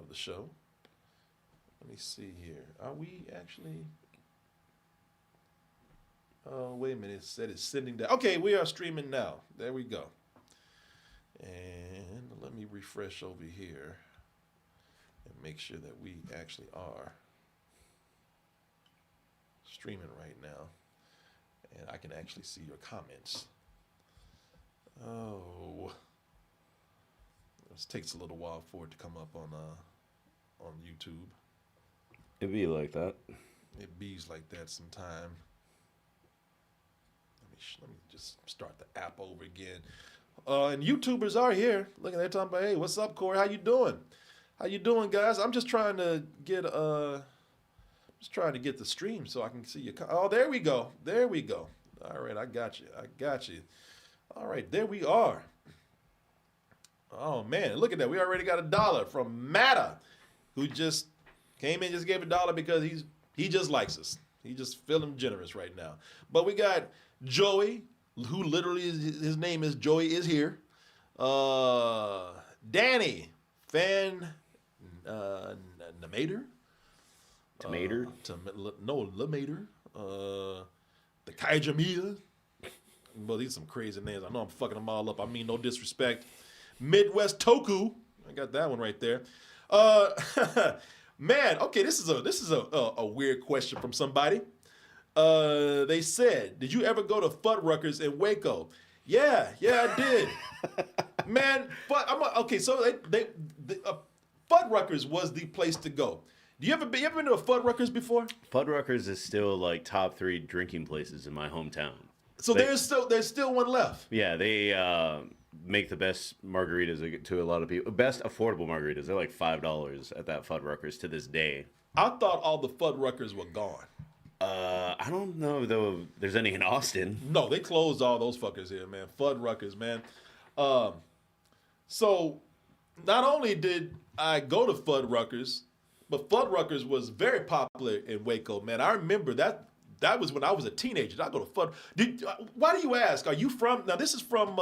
of the show. Let me see here. Are we actually? Oh, wait a minute. It said it's sending down. Okay, we are streaming now. There we go. And let me refresh over here and make sure that we actually are streaming right now. And I can actually see your comments. Oh. It takes a little while for it to come up on YouTube. It be like that. It bees like that sometime. Let me just start the app over again. And YouTubers are here. Look at that, talking about, hey, what's up, Corey? How you doing? How you doing, guys? I'm just trying to get the stream so I can see you. Oh, there we go. There we go. All right, I got you. All right, there we are. Oh man, look at that. We already got $1 from Matta, who just came in, just gave $1 because he just likes us. He just feeling generous right now. But we got Joey, who literally his name is Joey, is here. Danny, fan Namater. Tomater? Lamater. The Kaijamia. Well, these are some crazy names. I know I'm fucking them all up. I mean, no disrespect. Midwest Toku. I got that one right there. Man, okay, this is a weird question from somebody. They said, did you ever go to Fuddruckers in Waco? Yeah, I did. Man, so Fuddruckers was the place to go. You ever been to a Fuddruckers before? Fuddruckers is still like top 3 drinking places in my hometown. So there's still one left. Yeah, they make the best margaritas to a lot of people. Best affordable margaritas. They're like $5 at that Fuddruckers to this day. I thought all the Fuddruckers were gone. I don't know though. If there's any in Austin? No, they closed all those fuckers here, man. Fuddruckers, man. So not only did I go to Fuddruckers, but Fuddruckers was very popular in Waco, man. I remember that was when I was a teenager. I go to Fudd. Why do you ask? Are you from? Now this is from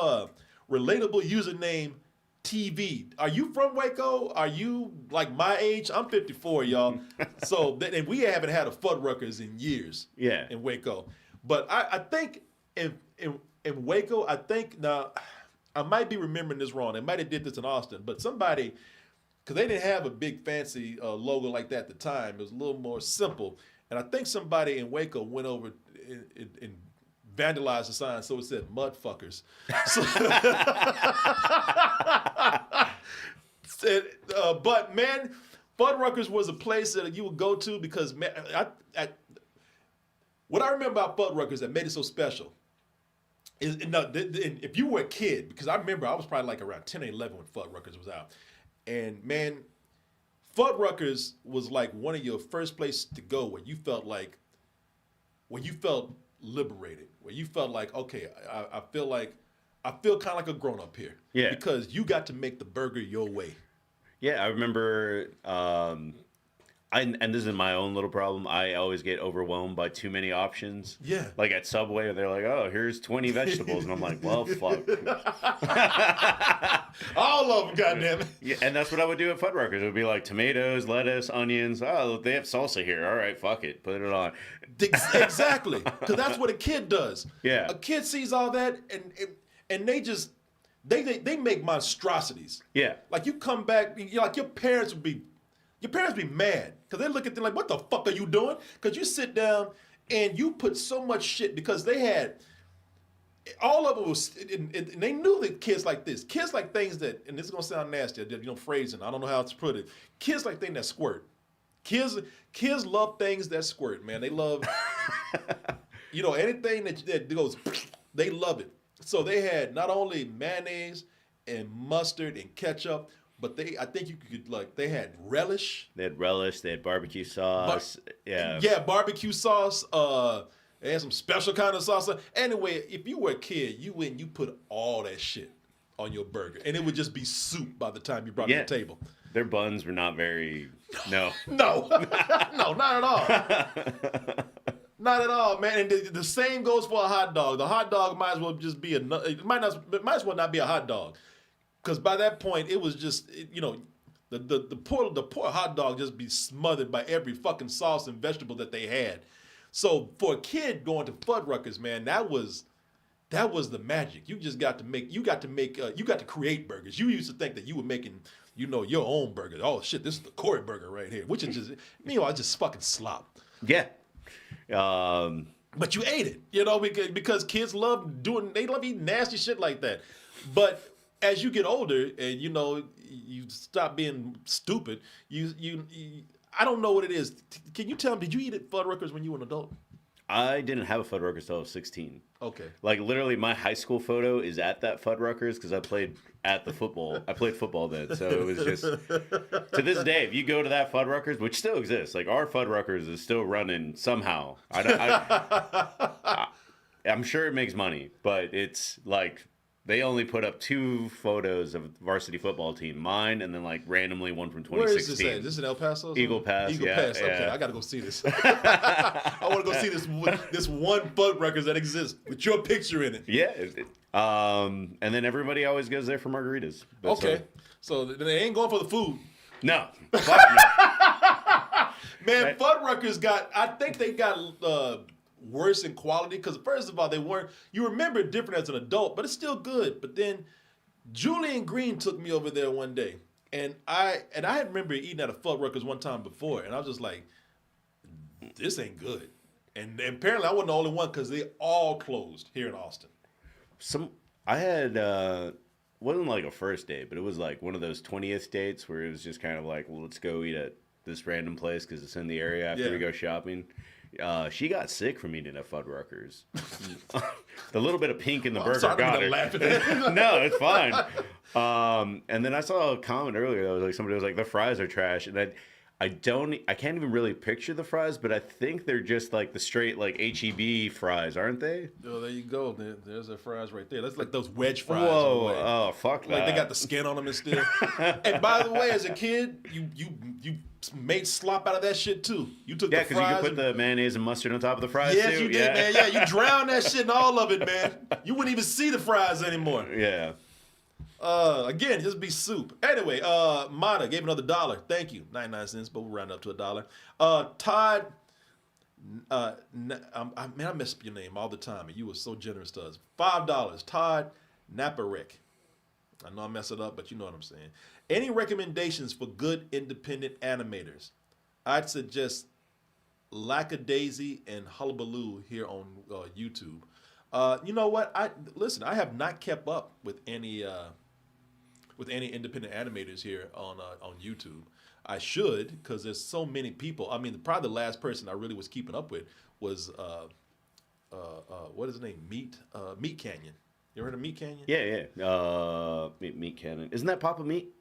relatable username TV. Are you from Waco? Are you like my age? I'm 54, y'all. So and we haven't had a Fuddruckers in years. Yeah. In Waco, but I think in Waco, I think now I might be remembering this wrong. They might have did this in Austin, but somebody, because they didn't have a big fancy logo like that at the time. It was a little more simple. And I think somebody in Waco went over and vandalized the sign so it said mudfuckers. But man, Fuddruckers was a place that you would go to because man, what I remember about Fuddruckers that made it so special is if you were a kid, because I remember I was probably like around 10 or 11 when Fuddruckers was out. And man, Fuddruckers was like one of your first places to go where you felt liberated, where you felt like, okay, I feel kind of like a grown up here. Yeah. Because you got to make the burger your way. Yeah, I remember, and this is my own little problem. I always get overwhelmed by too many options. Yeah. Like at Subway, they're like, oh, here's 20 vegetables. And I'm like, well, fuck. All of them, goddammit. Yeah, and that's what I would do at Fuddruckers. It would be like tomatoes, lettuce, onions. Oh, they have salsa here. All right, fuck it. Put it on. Exactly. Because that's what a kid does. Yeah. A kid sees all that and they just, they make monstrosities. Yeah. Like you come back, like your parents would be mad because they look at them like, what the fuck are you doing? Because you sit down and you put so much shit because they had, all of it was, and they knew that kids like this. Kids like things that, and this is going to sound nasty, phrasing, I don't know how to put it. Kids like things that squirt. Kids love things that squirt, man. They love, anything that goes, they love it. So they had not only mayonnaise and mustard and ketchup, but I think you could, like, they had relish. They had relish. They had barbecue sauce. Yeah. Yeah, barbecue sauce. They had some special kind of sauce. Anyway, if you were a kid, you put all that shit on your burger, and it would just be soup by the time you brought it to the table. Their buns were not very. No. No, not at all. Not at all, man. And the same goes for a hot dog. The hot dog might as well just be it might as well not be a hot dog, because by that point it was just the The poor hot dog just be smothered by every fucking sauce and vegetable that they had. So for a kid going to Fuddruckers, man, that was the magic. You just got to create burgers. You used to think that you were making, your own burger. Oh shit, this is the Corey burger right here, which is just, meanwhile, just fucking slop. Yeah. But you ate it, because kids they love eating nasty shit like that. But as you get older and you stop being stupid, I don't know what it is. Can you tell me, did you eat at Fuddruckers when you were an adult? I didn't have a Fuddruckers until I was 16. Okay. Like literally, my high school photo is at that Fuddruckers because I played football. I played football then, so it was just to this day. If you go to that Fuddruckers, which still exists, like our Fuddruckers is still running somehow. I'm sure it makes money, but it's like they only put up 2 photos of the varsity football team, mine and then like randomly one from 2016. Where is this at? Is this in El Paso? Eagle Pass. Eagle Pass. Okay, yeah. I gotta go see this. I want to go see this one Fuddruckers that exists with your picture in it. Yeah. And then everybody always goes there for margaritas. But okay. So they ain't going for the food. No. Fuck no. Man, Right. Fuddruckers I think they got worse in quality because first of all, you remember it different as an adult, but it's still good. But then Julian Green took me over there one day, and I remember eating at a Fuddruckers one time before, and I was just like, this ain't good. And apparently I wasn't the only one because they all closed here in Austin. I had wasn't like a first date, but it was like one of those 20th dates where it was just kind of like, well, let's go eat at this random place because it's in the area after we go shopping. She got sick from eating at Fuddruckers. The little bit of pink in the burger got her. No, it's fine. And then I saw a comment earlier that was like somebody was like, the fries are trash, and I can't even really picture the fries, but I think they're just like the straight like HEB fries, aren't they? Oh, there you go. There's their fries right there. That's like those wedge fries. Whoa! Oh, fuck that. Like they got the skin on them and still. And by the way, as a kid, you made slop out of that shit too. You took the fries. Yeah, because you could put the mayonnaise and mustard on top of the fries yes, too. you did, man. Yeah, you drowned that shit in all of it, man. You wouldn't even see the fries anymore. Yeah. Again, just be soup. Anyway, Mata gave another $1. Thank you. 99 cents, but we'll round up to $1. Todd, man, I mess up your name all the time, and you were so generous to us. $5. Todd Naparek. I know I mess it up, but you know what I'm saying. Any recommendations for good independent animators? I'd suggest Lackadaisy and Hullabaloo here on YouTube. You know what? I have not kept up with any independent animators here on YouTube. I should, because there's so many people. I mean, probably the last person I really was keeping up with was what is his name? Meat Canyon. You ever heard of Meat Canyon? Yeah. Meat Cannon. Isn't that Papa Meat?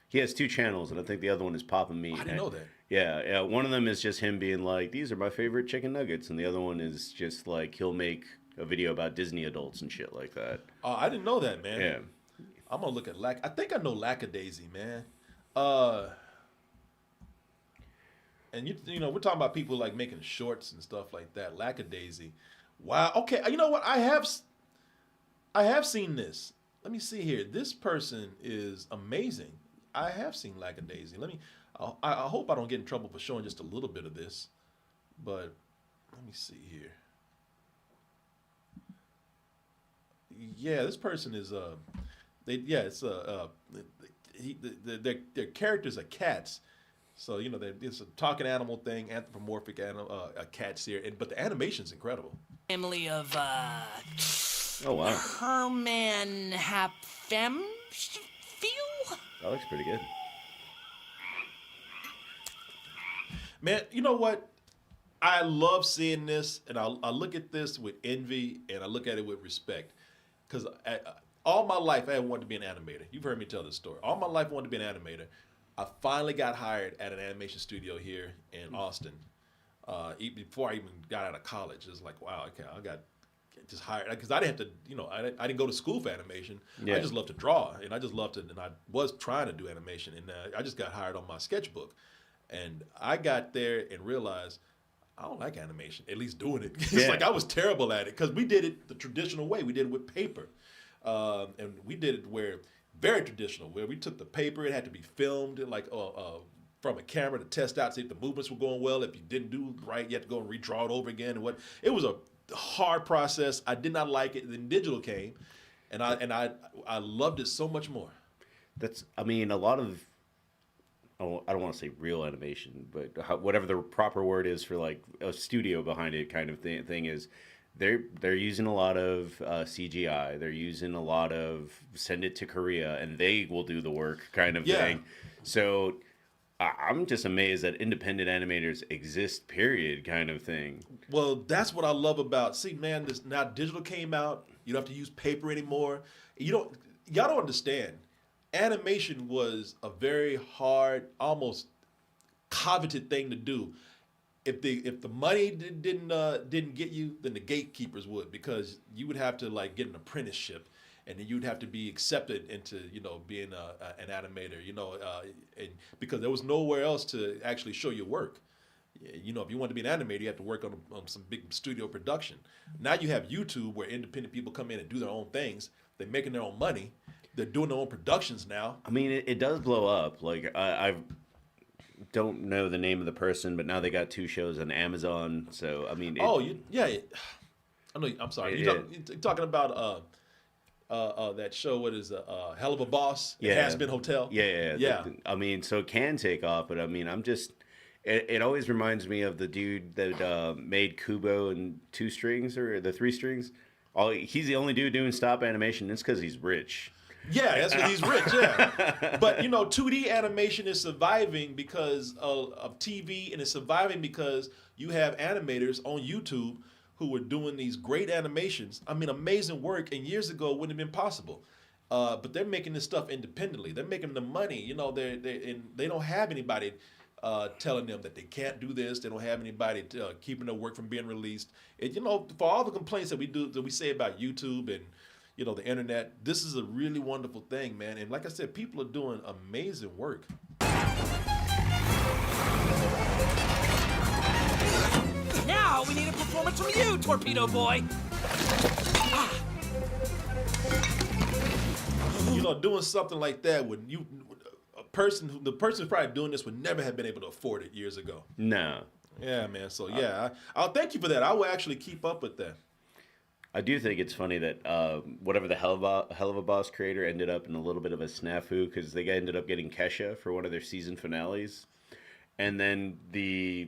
He has 2 channels, and I think the other one is Papa Meat. I didn't know that. Yeah. One of them is just him being like, these are my favorite chicken nuggets, and the other one is just like he'll make a video about Disney adults and shit like that. I didn't know that, man. Yeah. I'm gonna look at I think I know Lackadaisy, man. And you know, we're talking about people like making shorts and stuff like that. Lackadaisy. Wow. Okay. You know what? I have seen this. Let me see here. This person is amazing. I have seen Lackadaisy. I hope I don't get in trouble for showing just a little bit of this, but let me see here. Yeah, this person is their characters are cats. So you know, it's a talking animal thing, anthropomorphic animal, cats here, but the animation's incredible. Family of Oh wow. Herman Hapfem feel? That looks pretty good. Man, you know what? I love seeing this, and I look at this with envy, and I look at it with respect. Because all my life, I wanted to be an animator. You've heard me tell this story. All my life, I wanted to be an animator. I finally got hired at an animation studio here in Austin. Before I even got out of college, it was like, wow, okay, I got just hired. Because I didn't have to, you know, I didn't go to school for animation. Yeah. I just love to draw, and I just loved it. And I was trying to do animation, and I just got hired on my sketchbook. And I got there and realized I don't like animation, at least doing it. It's like I was terrible at it because we did it the traditional way. We did it with paper. And we did it where very traditional, where we took the paper, it had to be filmed like from a camera to test out, see if the movements were going well. If you didn't do right, you had to go and redraw it over again. And it was a hard process. I did not like it. Then digital came, and I loved it so much more. A lot of, I don't want to say real animation, but whatever the proper word is for like a studio behind it kind of thing is, they're using a lot of CGI. They're using a lot of send it to Korea and they will do the work kind of thing. So I'm just amazed that independent animators exist, period, kind of thing. Well, that's what I love about, man, now digital came out. You don't have to use paper anymore. Y'all don't understand. Animation was a very hard, almost coveted thing to do. If the money didn't get you, then the gatekeepers would, because you would have to like get an apprenticeship, and then you'd have to be accepted into being an animator, and because there was nowhere else to actually show your work. If you want to be an animator, you have to work on some big studio production. Now you have YouTube, where independent people come in and do their own things. They're making their own money. They're doing their own productions now. I mean, it does blow up. Like I don't know the name of the person, but now they got 2 shows on Amazon. So I mean, yeah. I know. I'm sorry. You're talking about that show. What is Hell of a Boss? Yeah. It Has Been Hotel. Yeah. I mean, so it can take off, but I mean, It always reminds me of the dude that made Kubo and 2 strings or the 3 strings. He's the only dude doing stop animation. It's because he's rich. Yeah, that's because he's rich, yeah. But, 2D animation is surviving because of TV, and it's surviving because you have animators on YouTube who are doing these great animations. I mean, amazing work, and years ago it wouldn't have been possible. But they're making this stuff independently. They're making the money. They don't have anybody telling them that they can't do this. They don't have anybody keeping their work from being released. And, for all the complaints that we say about YouTube and the internet, this is a really wonderful thing, man. And like I said, people are doing amazing work. Now we need a performance from you, Torpedo Boy. Doing something like that when the person who's probably doing this would never have been able to afford it years ago. No. Yeah, man. So I'll thank you for that. I will actually keep up with that. I do think it's funny that whatever the Hell of a Boss creator ended up in a little bit of a snafu, because they ended up getting Kesha for one of their season finales, and then the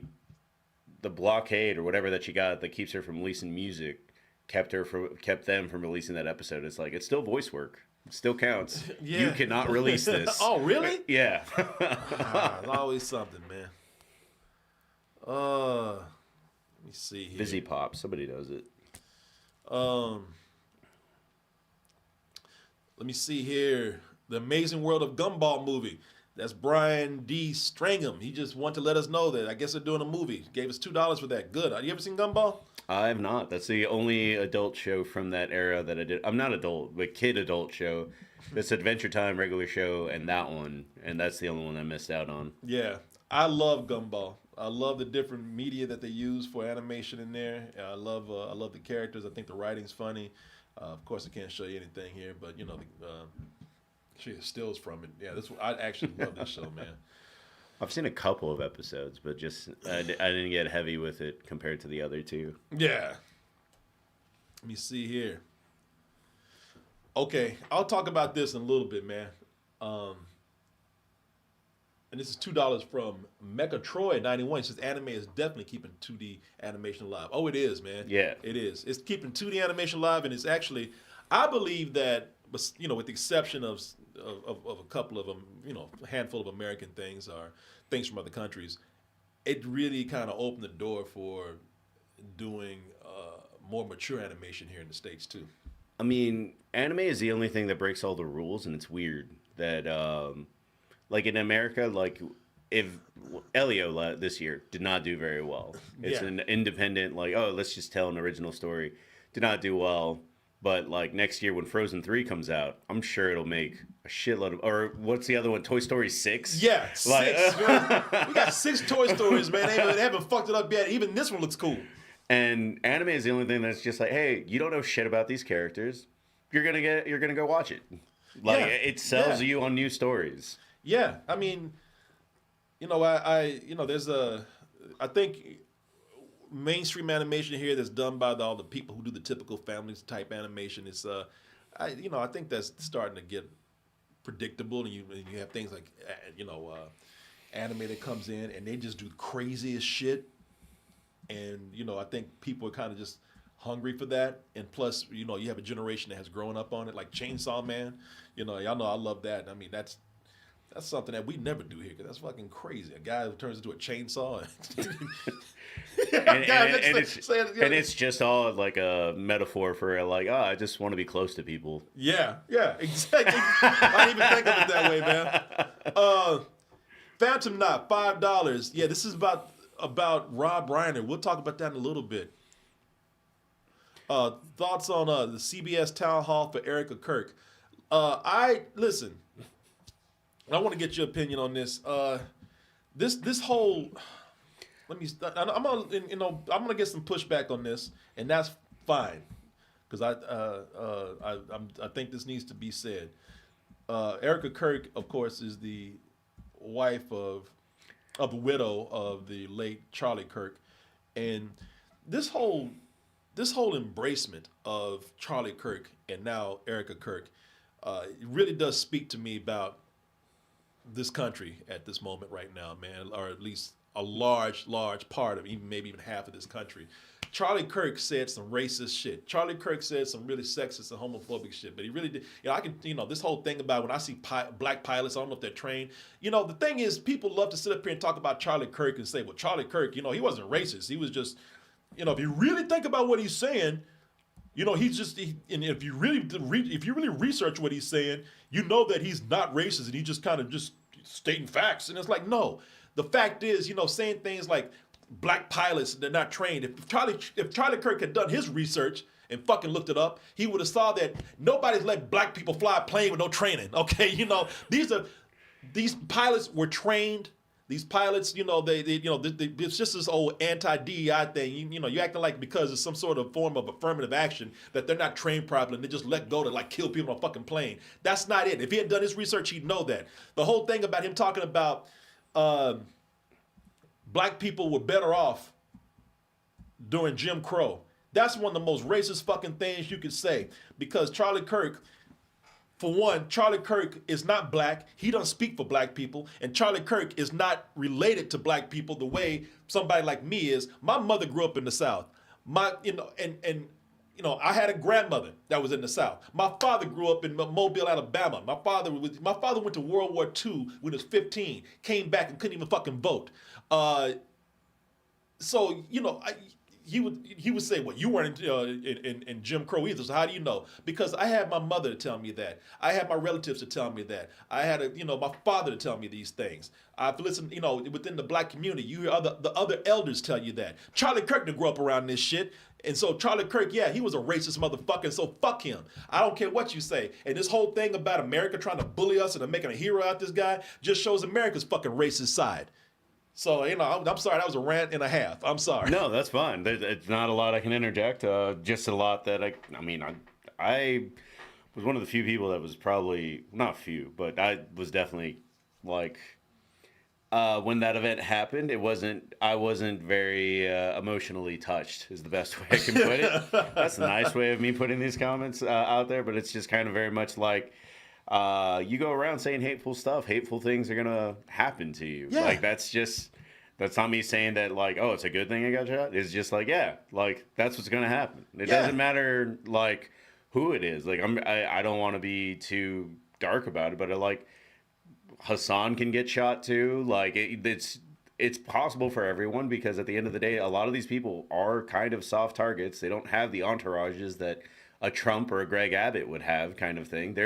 blockade or whatever that she got that keeps her from releasing music kept them from releasing that episode. It's like, it's still voice work. It still counts. Yeah. You cannot release this. Oh, really? Yeah. It's always something, man. Let me see here. Busy Pop. Somebody knows it. Let me see here. The Amazing World of Gumball movie. That's Brian D. Stringham. He just wanted to let us know that I guess they're doing a movie. Gave us $2 for that. Good. Have you ever seen Gumball? I have not. That's the only adult show from that era that I did. I'm not adult, but kid adult show. This Adventure Time regular show and that one. And that's the only one I missed out on. Yeah. I love Gumball. I love the different media that they use for animation in there. I love the characters. I think the writing's funny. Of course, I can't show you anything here, but show you stills from it. Yeah, I actually love this show, man. I've seen a couple of episodes, but just I didn't get heavy with it compared to the other 2. Yeah. Let me see here. Okay, I'll talk about this in a little bit, man. And this is $2 from Mechatroid 91. It says anime is definitely keeping 2D animation alive. Oh, it is, man. Yeah. It is. It's keeping 2D animation alive, and it's actually, I believe that, with the exception of a couple of them, a handful of American things or things from other countries, it really kind of opened the door for doing more mature animation here in the States, too. I mean, anime is the only thing that breaks all the rules, and it's weird that... like in America, like if Elio this year did not do very well. It's an independent, like, oh, let's just tell an original story. Did not do well. But like next year when Frozen 3 comes out, I'm sure it'll make a shitload of, or what's the other one? Toy Story 6? Yeah, 6. We got 6 Toy Stories, man. They haven't fucked it up yet. Even this one looks cool. And anime is the only thing that's just like, hey, you don't know shit about these characters. You're gonna go watch it. Like it sells you on new stories. Yeah, I mean, there's I think mainstream animation here that's done by all the people who do the typical families type animation. It's I think that's starting to get predictable, and you have things like anime that comes in and they just do craziest shit, and I think people are kind of just hungry for that, and plus you have a generation that has grown up on it, like Chainsaw Man. Y'all know I love that. I mean that's something that we never do here because that's fucking crazy. A guy who turns into a chainsaw. And it's just all like a metaphor for like, I just want to be close to people. Yeah, exactly. I didn't even think of it that way, man. Phantom Knot, $5. Yeah, this is about Rob Reiner. We'll talk about that in a little bit. Thoughts on the CBS town hall for Erica Kirk? Listen. I want to get your opinion on this. This whole. I'm gonna get some pushback on this, and that's fine, because I think this needs to be said. Erica Kirk, of course, is the wife of a widow of the late Charlie Kirk, and this whole embracement of Charlie Kirk and now Erica Kirk, it really does speak to me about this country at this moment right now, man, or at least a large part of maybe even half of this country. Charlie Kirk said some racist shit. Charlie Kirk said some really sexist and homophobic shit, but he really did. This whole thing about when I see black pilots, I don't know if they're trained. The thing is, people love to sit up here and talk about Charlie Kirk and say, well, Charlie Kirk, he wasn't racist. He was just, if you really think about what he's saying, he's just, and if you really research what he's saying, that he's not racist and he's just kind of just stating facts. And it's like, no. The fact is, saying things like black pilots, they're not trained. If Charlie Kirk had done his research and fucking looked it up, he would have saw that nobody's let black people fly a plane with no training. Okay, these pilots were trained. These pilots, it's just this old anti-DEI thing. You acting like because it's some sort of form of affirmative action that they're not trained properly and they just let go to like kill people on a fucking plane. That's not it. If he had done his research, he'd know that. The whole thing about him talking about black people were better off during Jim Crow. That's one of the most racist fucking things you could say, because Charlie Kirk, for one, Charlie Kirk is not black. He doesn't speak for black people. And Charlie Kirk is not related to black people the way somebody like me is. My mother grew up in the South. I had a grandmother that was in the South. My father grew up in Mobile, Alabama. My father went to World War II when he was 15, came back and couldn't even fucking vote. He would say, well, you weren't in Jim Crow either, so how do you know? Because I had my mother to tell me that. I had my relatives to tell me that. I had my father to tell me these things. I've listened, within the black community, you hear the other elders tell you that. Charlie Kirk didn't grow up around this shit. And so Charlie Kirk, yeah, he was a racist motherfucker, so fuck him. I don't care what you say. And this whole thing about America trying to bully us and making a hero out of this guy just shows America's fucking racist side. So, I'm sorry, that was a rant and a half. I'm sorry. No, that's fine. It's not a lot I can interject. Just a lot that I was one of the few people that was probably, not few, but I was definitely like, when that event happened, I wasn't very emotionally touched is the best way I can put it. That's a nice way of me putting these comments out there, but it's just kind of very much like, you go around saying hateful stuff, hateful things are gonna happen to you. Yeah. Like that's not me saying that like, oh, it's a good thing I got shot. It's just like, yeah, like that's what's gonna happen. It doesn't matter like who it is. Like I don't want to be too dark about it, but like Hassan can get shot too. Like it's possible for everyone, because at the end of the day, a lot of these people are kind of soft targets. They don't have the entourages that a Trump or a Greg Abbott would have, kind of thing.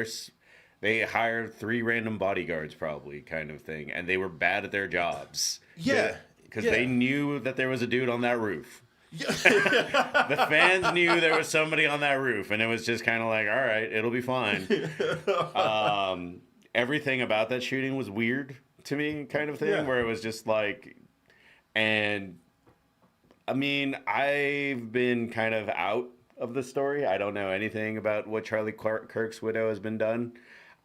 They hired 3 random bodyguards probably, kind of thing, and they were bad at their jobs. Yeah. Because they knew that there was a dude on that roof. Yeah. The fans knew there was somebody on that roof, and it was just kind of like, all right, it'll be fine. Everything about that shooting was weird to me, kind of thing, where it was just like, and I mean, I've been kind of out of the story. I don't know anything about what Charlie Kirk's widow has been done.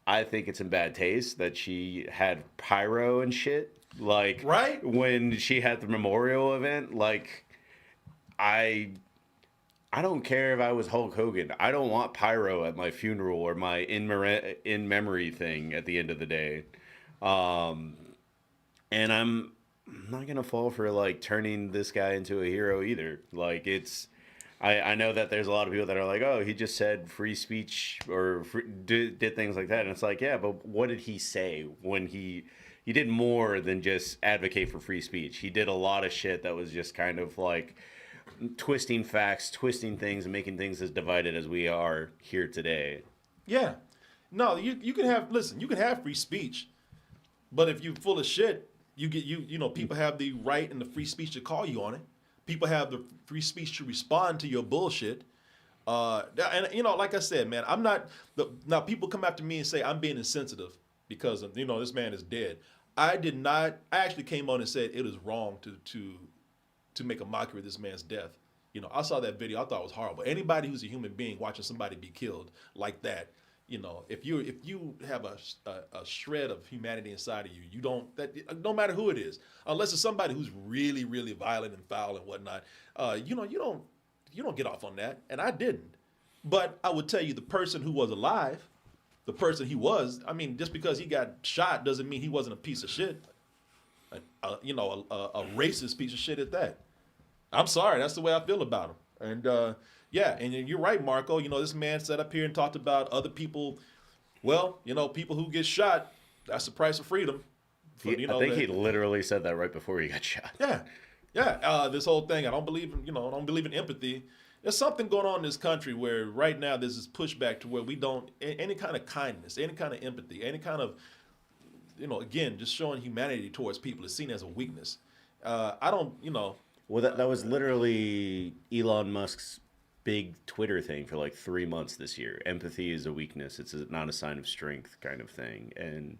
I think it's in bad taste that she had pyro and shit. Like, right? When she had the memorial event, like, I don't care if I was Hulk Hogan. I don't want pyro at my funeral or my in memory thing at the end of the day. And I'm not gonna fall for like turning this guy into a hero either. Like I know that there's a lot of people that are like, oh, he just said free speech or did things like that, and it's like, yeah, but what did he say when he did more than just advocate for free speech? He did a lot of shit that was just kind of like twisting facts, twisting things, and making things as divided as we are here today. Yeah. No, you can have, listen, you can have free speech, but if you're full of shit, people have the right and the free speech to call you on it. People have the free speech to respond to your bullshit. And like I said, man, I'm not. Now people come after me and say I'm being insensitive because this man is dead. I did not. I actually came on and said it is wrong to make a mockery of this man's death. I saw that video. I thought it was horrible. Anybody who's a human being watching somebody be killed like that, if you have a shred of humanity inside of you, you don't, that no matter who it is, unless it's somebody who's really, really violent and foul and whatnot, you don't get off on that. And I didn't. But I would tell you, the person who was alive, the person he was, I mean, just because he got shot doesn't mean he wasn't a piece of shit. A racist piece of shit at that. I'm sorry, that's the way I feel about him. And yeah, and you're right, Marco. This man sat up here and talked about other people. Well, people who get shot, that's the price of freedom. I think he literally said that right before he got shot. Yeah. This whole thing, I don't believe in empathy. There's something going on in this country where right now there's this pushback to where we don't, any kind of kindness, any kind of empathy, any kind of, again, just showing humanity towards people is seen as a weakness. I don't. Well, that was literally Elon Musk's big Twitter thing for like 3 months this year. Empathy is a weakness. It's not a sign of strength kind of thing. And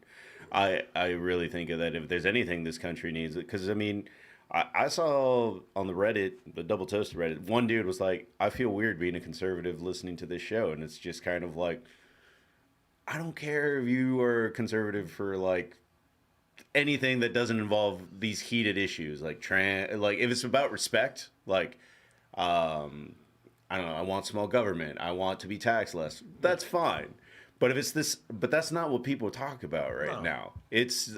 I really think that if there's anything this country needs, because I mean, I saw on the Reddit, the Double Toasted Reddit, one dude was like, I feel weird being a conservative listening to this show. And it's just kind of like, I don't care if you are conservative for like anything that doesn't involve these heated issues, like if it's about respect, like, I don't know, I want small government, I want to be taxed less, that's fine. But if it's this, but that's not what people talk about right now. It's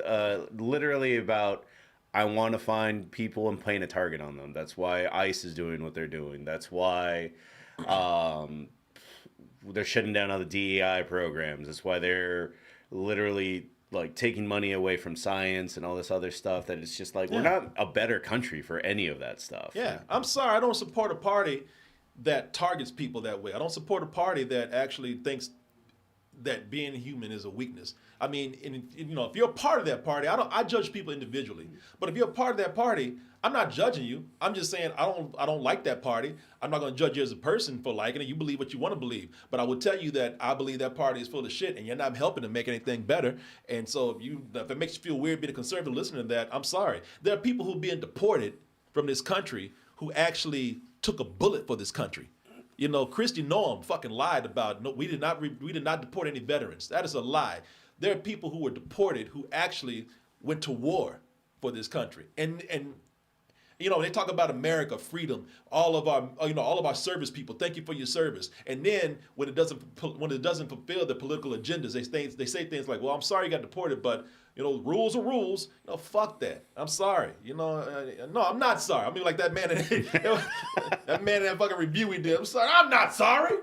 literally about, I want to find people and plant a target on them. That's why ICE is doing what they're doing. That's why they're shutting down all the DEI programs. That's why they're literally like taking money away from science and all this other stuff, that it's just like, we're not a better country for any of that stuff. Yeah. I'm sorry. I don't support a party that targets people that way. I don't support a party that actually thinks that being human is a weakness. I mean, if you're a part of that party, I judge people individually. But if you're a part of that party, I'm not judging you. I'm just saying I don't like that party. I'm not going to judge you as a person for liking it. You believe what you want to believe. But I will tell you that I believe that party is full of shit, and you're not helping to make anything better. And so if it makes you feel weird being a conservative listening to that, I'm sorry. There are people who are being deported from this country who actually took a bullet for this country. Christy Noam fucking lied about, no, we did not deport any veterans. That is a lie. There are people who were deported who actually went to war for this country. And they talk about America, freedom, all of our service people. Thank you for your service. And then when it doesn't fulfill their political agendas, they say things like, "Well, I'm sorry you got deported, but rules are rules." Fuck that. I'm sorry. No, I'm not sorry. I mean, like that man, that man in that fucking review we did. I'm sorry. I'm not sorry.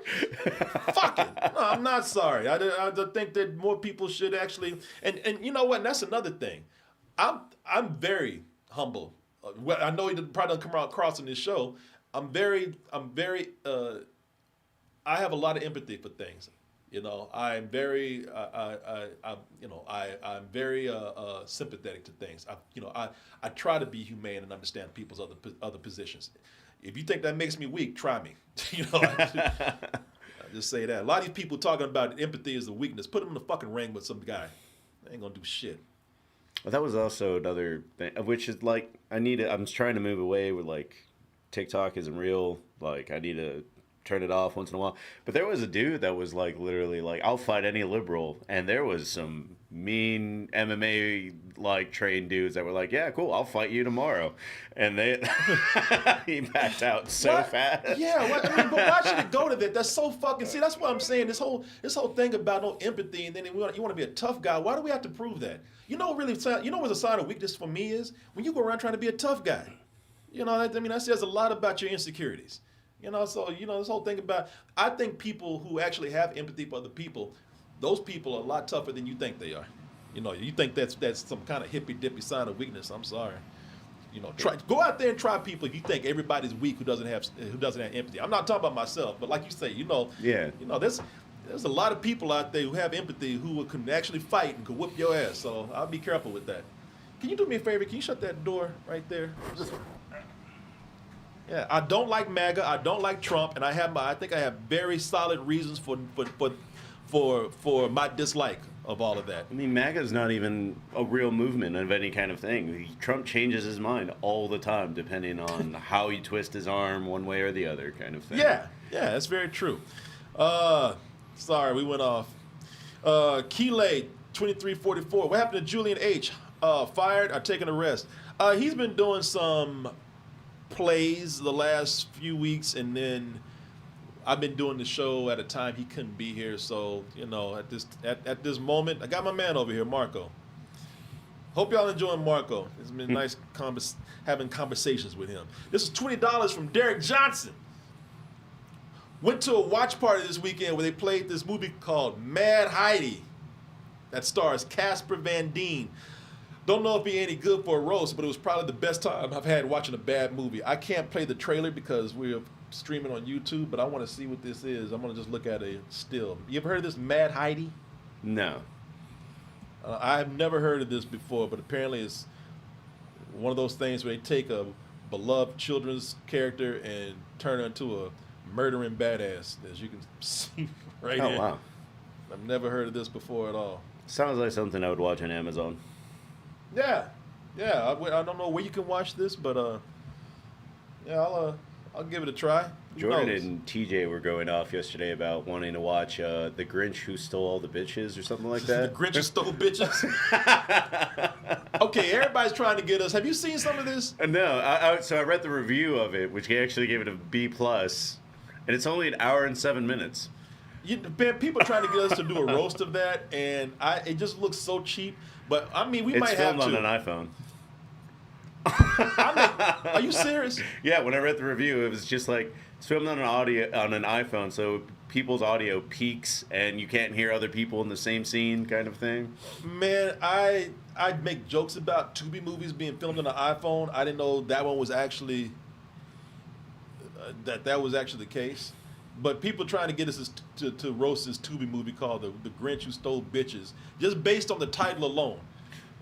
Fuck it. No, I'm not sorry. I think that more people should actually. And you know what? And that's another thing. I'm very humble. Well, I know he probably doesn't come across in this show. I have a lot of empathy for things. I'm very, I'm very sympathetic to things. I try to be humane and understand people's other positions. If you think that makes me weak, try me. I just say that. A lot of these people talking about empathy as a weakness, put them in the fucking ring with some guy. They ain't gonna do shit. Well, that was also another thing, which is like, I'm trying to move away with like TikTok isn't real. Like, I need to turn it off once in a while. But there was a dude that was like literally like, I'll fight any liberal, and there was some mean MMA like trained dudes that were like, yeah, cool, I'll fight you tomorrow, and they he backed out so fast. Yeah, I mean, but why should it go to that? That's so fucking. See, that's what I'm saying. This whole thing about no empathy, and then you want to be a tough guy. Why do we have to prove that? You know, what's a sign of weakness for me is when you go around trying to be a tough guy. You know, that says a lot about your insecurities. You know, so this whole thing about, I think people who actually have empathy for other people, those people are a lot tougher than you think they are. You know, you think that's some kind of hippy dippy sign of weakness. I'm sorry. You know, go out there and try people if you think everybody's weak who doesn't have empathy. I'm not talking about myself, but like you say, there's a lot of people out there who have empathy who can actually fight and can whoop your ass. So I'll be careful with that. Can you do me a favor? Can you shut that door right there? Yeah, I don't like MAGA. I don't like Trump, and I think I have very solid reasons for my dislike of all of that. I mean, MAGA is not even a real movement of any kind of thing. Trump changes his mind all the time, depending on how you twist his arm one way or the other, kind of thing. Yeah, that's very true. Sorry, we went off. Keeley, 2344. What happened to Julian H? Fired or taken a rest? He's been doing some plays the last few weeks, and then I've been doing the show at a time he couldn't be here. So, you know, at this moment, I got my man over here, Marco. Hope y'all enjoying Marco. It's been nice having conversations with him. This is $20 from Derek Johnson. Went to a watch party this weekend where they played this movie called Mad Heidi that stars Casper Van Dien. Don't know if he any good for a roast, but it was probably the best time I've had watching a bad movie. I can't play the trailer because we're streaming on YouTube, but I want to see what this is. I'm going to just look at it still. You ever heard of this Mad Heidi? No. I've never heard of this before, but apparently it's one of those things where they take a beloved children's character and turn her into a murdering badass, as you can see right here. Oh, wow. I've never heard of this before at all. Sounds like something I would watch on Amazon. Yeah. I don't know where you can watch this, but I'll give it a try. Who Jordan knows? and TJ were going off yesterday about wanting to watch The Grinch Who Stole All the Bitches or something like that. The Grinch Who Stole Bitches. Okay, everybody's trying to get us. Have you seen some of this? No. So I read the review of it, which actually gave it a B+, and it's only an hour and 7 minutes. Man, people are trying to get us to do a roast of that, and it just looks so cheap. But I mean, we might have to. It's filmed on an iPhone. Are you serious? Yeah, when I read the review, it was just like it's filmed on an iPhone, so people's audio peaks and you can't hear other people in the same scene, kind of thing. Man, I make jokes about Tubi movies being filmed on an iPhone. I didn't know that one was actually that was actually the case. But people trying to get us to roast this Tubi movie called the Grinch Who Stole Bitches, just based on the title alone.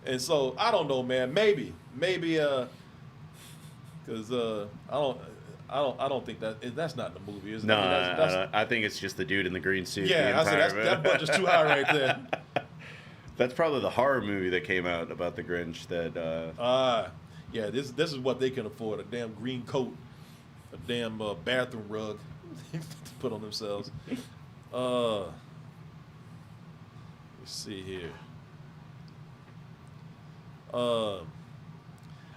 And so I don't know, man. Maybe, because I don't think that's not in the movie, is it? No, that's, I think it's just the dude in the green suit. Yeah, I said that budget's too high right there. That's probably the horror movie that came out about the Grinch. Yeah, this is what they can afford: a damn green coat, a damn bathroom rug to put on themselves. Let's see here.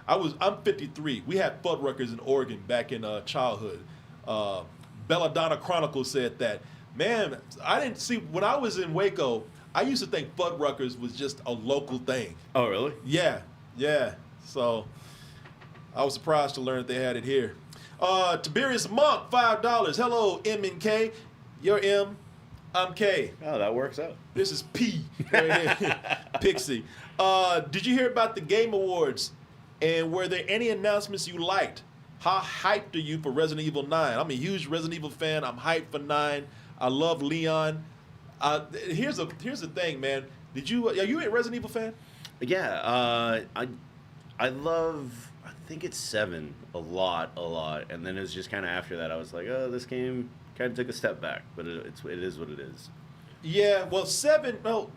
I'm 53. We had Fuddruckers in Oregon back in childhood. Belladonna Chronicle said that. Man, I didn't see when I was in Waco. I used to think Fuddruckers was just a local thing. Oh, really? Yeah. So I was surprised to learn that they had it here. Tiberius Monk, $5. Hello, M and K. You're M. I'm K. Oh, that works out. This is P. Right here. Pixie. Did you hear about the Game Awards? And were there any announcements you liked? How hyped are you for Resident Evil 9? I'm a huge Resident Evil fan. I'm hyped for 9. I love Leon. Here's the thing, man. Are you a Resident Evil fan? Yeah. I love. I think it's 7 a lot, and then it was just kind of after that I was like, oh, this game kind of took a step back, but it is what it is. Yeah. Well, 7. Well.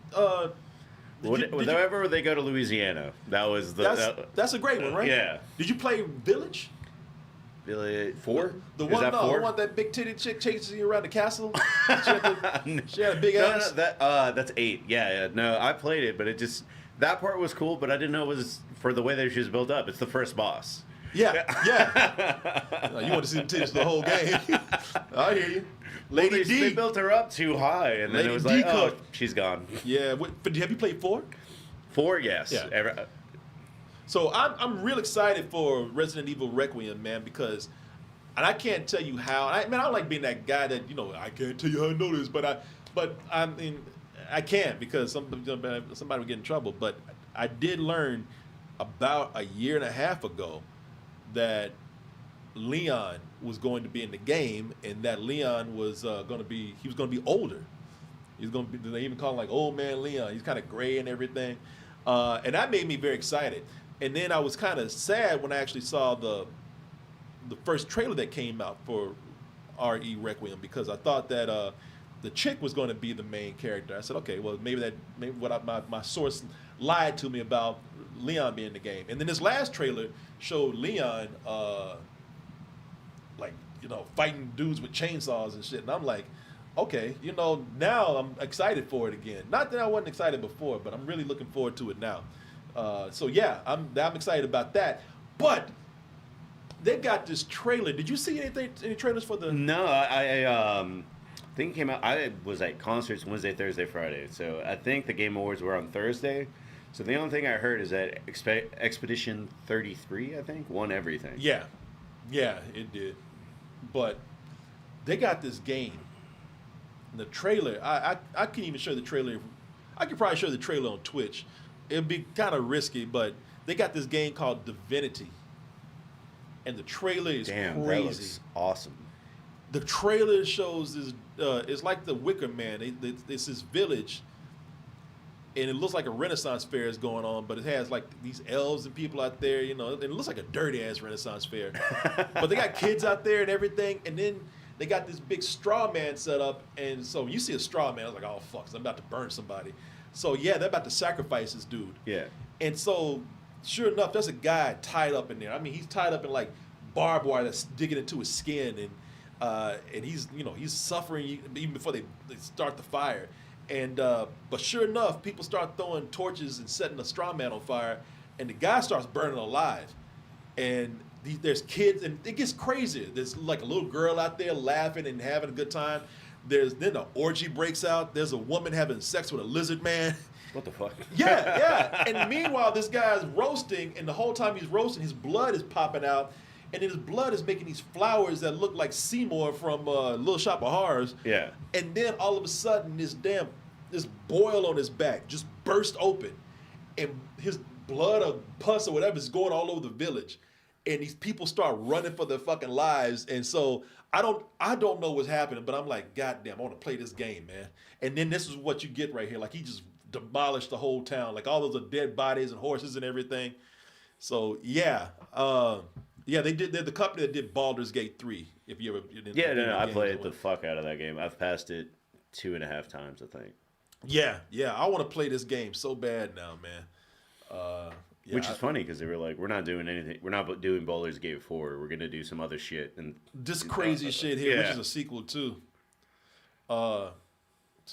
Whenever they go to Louisiana, that was that's a great one, right? Yeah. Did you play Village? Really? 4? The Is one, that no, 4? the one that big titty chick chases you around the castle. She had a big ass. No, that's 8. Yeah. No, I played it, but it just that part was cool, but I didn't know it was for the way that she was built up. It's the first boss. Yeah. You want to see the titties the whole game? I hear you. Lady Well, D. they built her up too high, and then Lady it was D like, oh, cooked. she's gone. Yeah, but have you played 4? 4, yes. Yeah. So I'm real excited for Resident Evil Requiem, man, because, and I can't tell you how. I don't like being that guy that I can't tell you how I know this, but I mean I can't because somebody would get in trouble. But I did learn about a year and a half ago that Leon was going to be in the game, and that Leon was going to be older. He's going to be, they even call him like old man Leon. He's kind of gray and everything, and that made me very excited. And then I was kind of sad when I actually saw the first trailer that came out for RE Requiem, because I thought that the chick was going to be the main character. I said, okay, well maybe my source lied to me about Leon being in the game. And then this last trailer showed Leon fighting dudes with chainsaws and shit. And I'm like, okay, now I'm excited for it again. Not that I wasn't excited before, but I'm really looking forward to it now. So yeah, I'm excited about that. But they got this trailer. Did you see any trailers for the? No, I think it came out. I was at concerts Wednesday, Thursday, Friday. So I think the Game Awards were on Thursday. So the only thing I heard is that Expedition 33, I think, won everything. Yeah, it did. But they got this game. The trailer, I can't even show the trailer. I could probably show the trailer on Twitch. It'd be kind of risky, but they got this game called Divinity. And the trailer is crazy. That looks awesome. The trailer shows this, it's like the Wicker Man. It's this village, and it looks like a Renaissance fair is going on, but it has like these elves and people out there, and it looks like a dirty-ass Renaissance fair. But they got kids out there and everything, and then they got this big straw man set up, and so when you see a straw man, I was like, oh, fuck, I'm about to burn somebody. So, yeah, they're about to sacrifice this dude. Yeah. And so, sure enough, there's a guy tied up in there. I mean, he's tied up in, like, barbed wire that's digging into his skin, and he's, he's suffering even before they start the fire. And but sure enough, people start throwing torches and setting the straw man on fire, and the guy starts burning alive. And there's kids, and it gets crazier. There's like a little girl out there laughing and having a good time. Then the orgy breaks out. There's a woman having sex with a lizard man. What the fuck? Yeah. And meanwhile, this guy's roasting, and the whole time he's roasting, his blood is popping out, and then his blood is making these flowers that look like Seymour from Little Shop of Horrors. Yeah. And then all of a sudden, this boil on his back just burst open, and his blood or pus or whatever is going all over the village. And these people start running for their fucking lives. And so I don't know what's happening, but I'm like, God damn, I want to play this game, man. And then this is what you get right here. Like, he just demolished the whole town. Like, all those are dead bodies and horses and everything. So yeah. They're the company that did Baldur's Gate 3. If you ever I played the fuck out of that game. I've passed it 2.5 times, I think. Yeah, I want to play this game so bad now, man. Which is funny because they were like, we're not doing anything. We're not doing Baldur's Gate 4. We're gonna do some other shit and this crazy shit here, which is a sequel too. So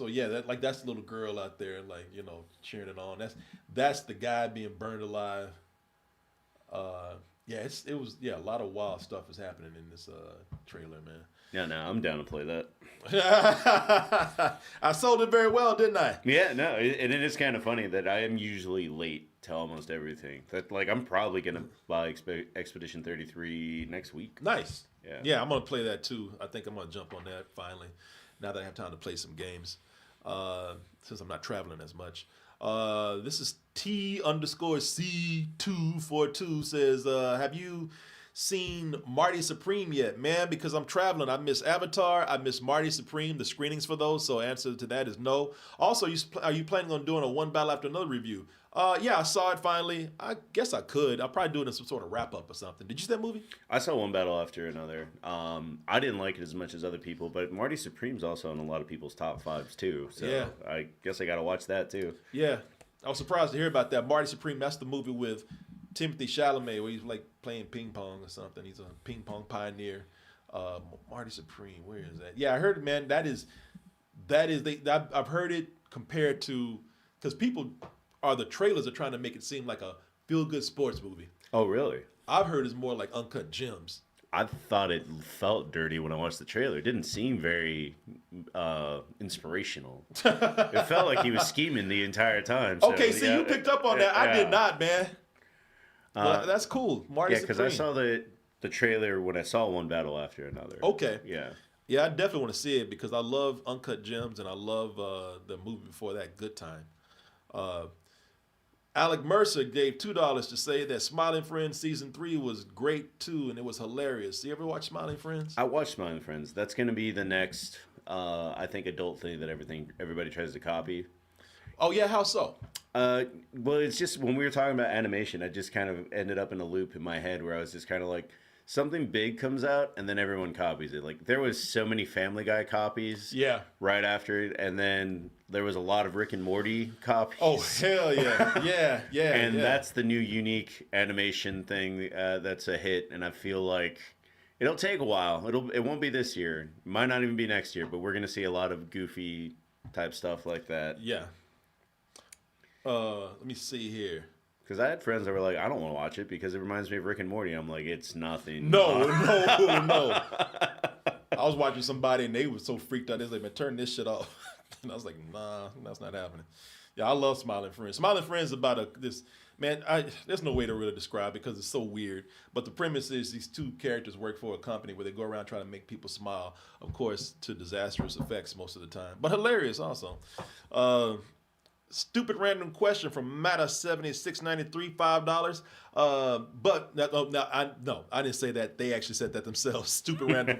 yeah, that's the little girl out there, like cheering it on. That's the guy being burned alive. It was a lot of wild stuff is happening in this trailer, man. Yeah, no, I'm down to play that. I sold it very well, didn't I? Yeah, no, and it is kind of funny that I am usually late to almost everything. That I'm probably gonna buy Expedition 33 next week. Nice. Yeah, I'm gonna play that too. I think I'm gonna jump on that finally, now that I have time to play some games, since I'm not traveling as much. This is T_C242 says, have you seen Marty Supreme yet? Man, because I'm traveling. I miss Avatar. I miss Marty Supreme, the screenings for those. So answer to that is no. Also, are you planning on doing a one battle after another review? Yeah, I saw it finally. I guess I could. I'll probably do it in some sort of wrap up or something. Did you see that movie? I saw one battle after another. I didn't like it as much as other people, but Marty Supreme's also on a lot of people's top 5s too. So yeah. I guess I got to watch that too. Yeah. I was surprised to hear about that. Marty Supreme, that's the movie with Timothy Chalamet, where he's like playing ping pong or something. He's a ping pong pioneer. Marty Supreme, where is that? Yeah, I heard, man. I've heard it compared to, because the trailers are trying to make it seem like a feel good sports movie. Oh, really? I've heard it's more like Uncut Gems. I thought it felt dirty when I watched the trailer. It didn't seem very inspirational. It felt like he was scheming the entire time. So, Okay, see, you picked up on that. I did not, man. Well, that's cool. Marty Yeah, because I saw the trailer when I saw one battle after another. Okay. Yeah. Yeah, I definitely want to see it because I love Uncut Gems and I love the movie before that, Good Time. Alec Mercer gave $2 to say that Smiling Friends Season 3 was great too and it was hilarious. You ever watch Smiling Friends? I watched Smiling Friends. That's going to be the next, I think, adult thing that everybody tries to copy. Oh, yeah? How so? Well, it's just when we were talking about animation, I just kind of ended up in a loop in my head where I was just kind of like, something big comes out and then everyone copies it. Like there was so many Family Guy copies right after it, and then there was a lot of Rick and Morty copies. Oh, hell yeah. Yeah. And that's the new unique animation thing that's a hit, and I feel like it'll take a while. It won't be this year. It might not even be next year, but we're going to see a lot of goofy type stuff like that. Yeah. Let me see here. Because I had friends that were like, I don't want to watch it because it reminds me of Rick and Morty. I'm like, it's nothing. No. I was watching somebody and they were so freaked out. They was like, man, turn this shit off. And I was like, nah, that's not happening. Yeah, I love Smiling Friends. Smiling Friends is about there's no way to really describe it because it's so weird. But the premise is these two characters work for a company where they go around trying to make people smile, of course, to disastrous effects most of the time. But hilarious also. Stupid random question from Matta7693, $5. I didn't say that. They actually said that themselves. Stupid random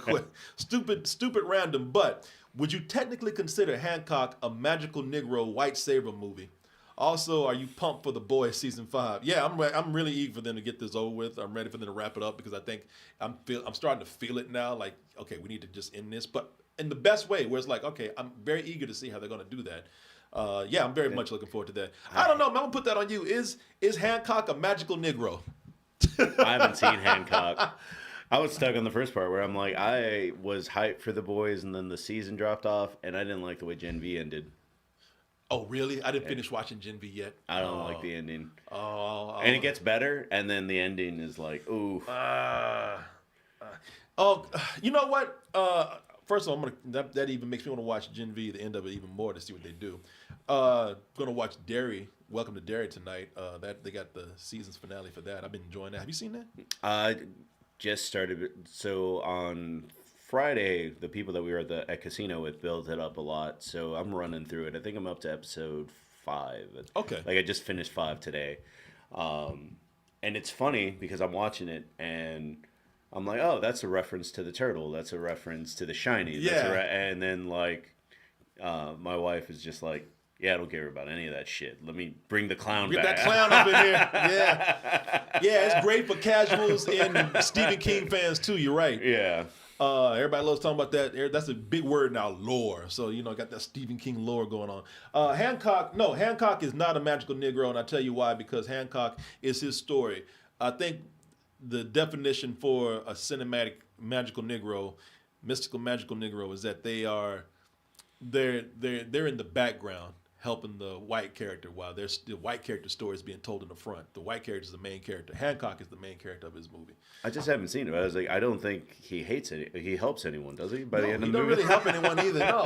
stupid random. But would you technically consider Hancock a magical Negro white savior movie? Also, are you pumped for The Boys season 5? Yeah, I'm really eager for them to get this over with. I'm ready for them to wrap it up because I think I'm starting to feel it now. Like, okay, we need to just end this, but in the best way, where it's like, okay, I'm very eager to see how they're going to do that. Yeah, I'm very much looking forward to that. I don't know. I'm gonna put that on you. Is Hancock a magical Negro? I haven't seen Hancock. I was stuck on the first part where I'm like, I was hyped for The Boys, and then the season dropped off, and I didn't like the way Gen V ended. Oh, really? I didn't finish watching Gen V yet. I don't like the ending. And it gets better, and then the ending is like, ooh. You know what? First of all, that even makes me want to watch Gen V, the end of it, even more to see what they do. Gonna watch Derry, Welcome to Derry tonight. That they got the season's finale for that. I've been enjoying that. Have you seen that? I just started. So on Friday, the people that we were at casino with built it up a lot. So I'm running through it. I think I'm up to episode 5. Okay. Like I just finished 5 today. And it's funny because I'm watching it and I'm like, oh, that's a reference to the turtle. That's a reference to the shiny. Yeah. And then like, my wife is just like, yeah, I don't care about any of that shit. Let me bring the clown back. Get that clown up in here. Yeah, it's great for casuals and Stephen King fans too. You're right. Yeah. Everybody loves talking about that. That's a big word now, lore. So, got that Stephen King lore going on. Hancock is not a magical Negro, and I tell you why, because Hancock is his story. I think the definition for a cinematic magical Negro, mystical magical Negro, is that they're in the background helping the white character while the white character story is being told in the front. The white character is the main character. Hancock is the main character of his movie. I just haven't seen it. I was like, I don't think he hates it. He helps anyone, does he? By the end of he the movie, don't really help anyone either. No,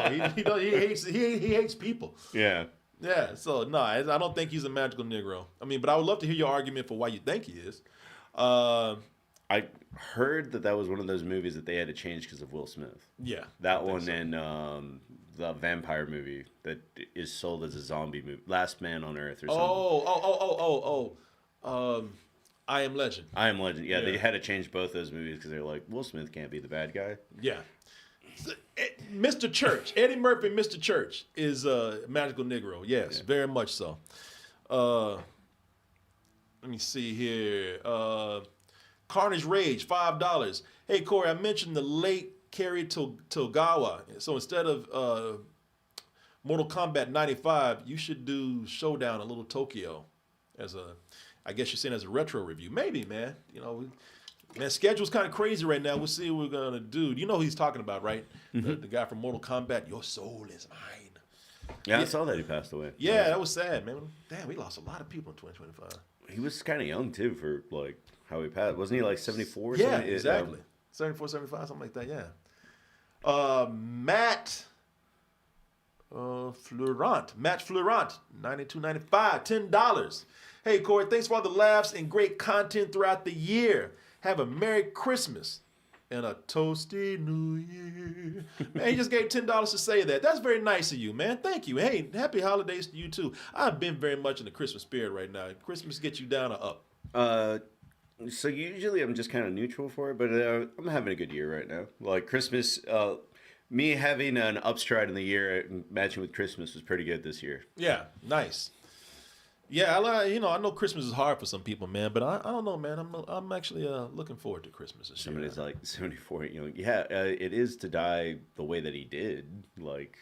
he hates people. Yeah. Yeah. So no, I don't think he's a magical Negro. I mean, but I would love to hear your argument for why you think he is. I heard that was one of those movies that they had to change because of Will Smith. Yeah. That one so. And the vampire movie that is sold as a zombie movie, Last Man on Earth or something. I Am Legend. I Am Legend. Yeah, they had to change both those movies because they're like, Will Smith can't be the bad guy. Yeah. Mr. Church, Eddie Murphy, Mr. Church is a magical Negro. Yes, very much so. Let me see here. Carnage Rage, $5. Hey, Corey, I mentioned the late Kerry Togawa. So instead of Mortal Kombat 95, you should do Showdown, A Little Tokyo, as I guess you're saying as a retro review. Maybe, man. Man, schedule's kind of crazy right now. We'll see what we're gonna do. You know who he's talking about, right? The guy from Mortal Kombat. Your soul is mine. Yeah, I saw that he passed away. Yeah, that was sad, man. Damn, we lost a lot of people in 2025. He was kind of young too for like how he passed. Wasn't he like 74? Yeah, exactly. 74, 75, something like that. Yeah. Matt Fleurant, 92.95, $10. Hey Corey, thanks for all the laughs and great content throughout the year. Have a Merry Christmas and a toasty New Year. Man, he just gave $10 to say that. That's very nice of you, man. Thank you. Hey, happy holidays to you too. I've been very much in the Christmas spirit right now. Christmas gets you down or up? So usually I'm just kind of neutral for it, but I'm having a good year right now. Like Christmas, me having an upstride in the year matching with Christmas was pretty good this year. Yeah, nice. Yeah, I know Christmas is hard for some people, man, but I don't know, man. I'm actually looking forward to Christmas this year. Somebody's like 74, it is to die the way that he did. Like,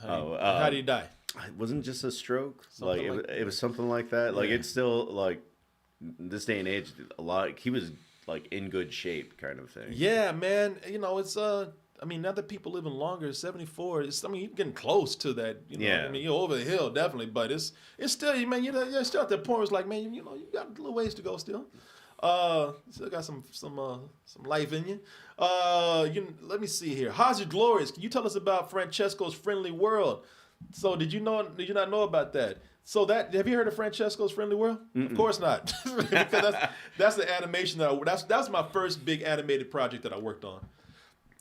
how did he die? It wasn't just a stroke. Something It was something like that. Like, it's still like this day and age, he was like in good shape, kind of thing. Yeah, man. It's now that people living longer, 74. You're getting close to that. Yeah. You're over the hill definitely, but it's still, man. You're still at that point where it's like, man, you got a little ways to go still. Still got some life in you. Let me see here. How's your Glorious? Can you tell us about Francesco's Friendly World? So did you not know about that? So have you heard of Francesco's Friendly World? Mm-mm. Of course not, because that's the animation that's my first big animated project that I worked on.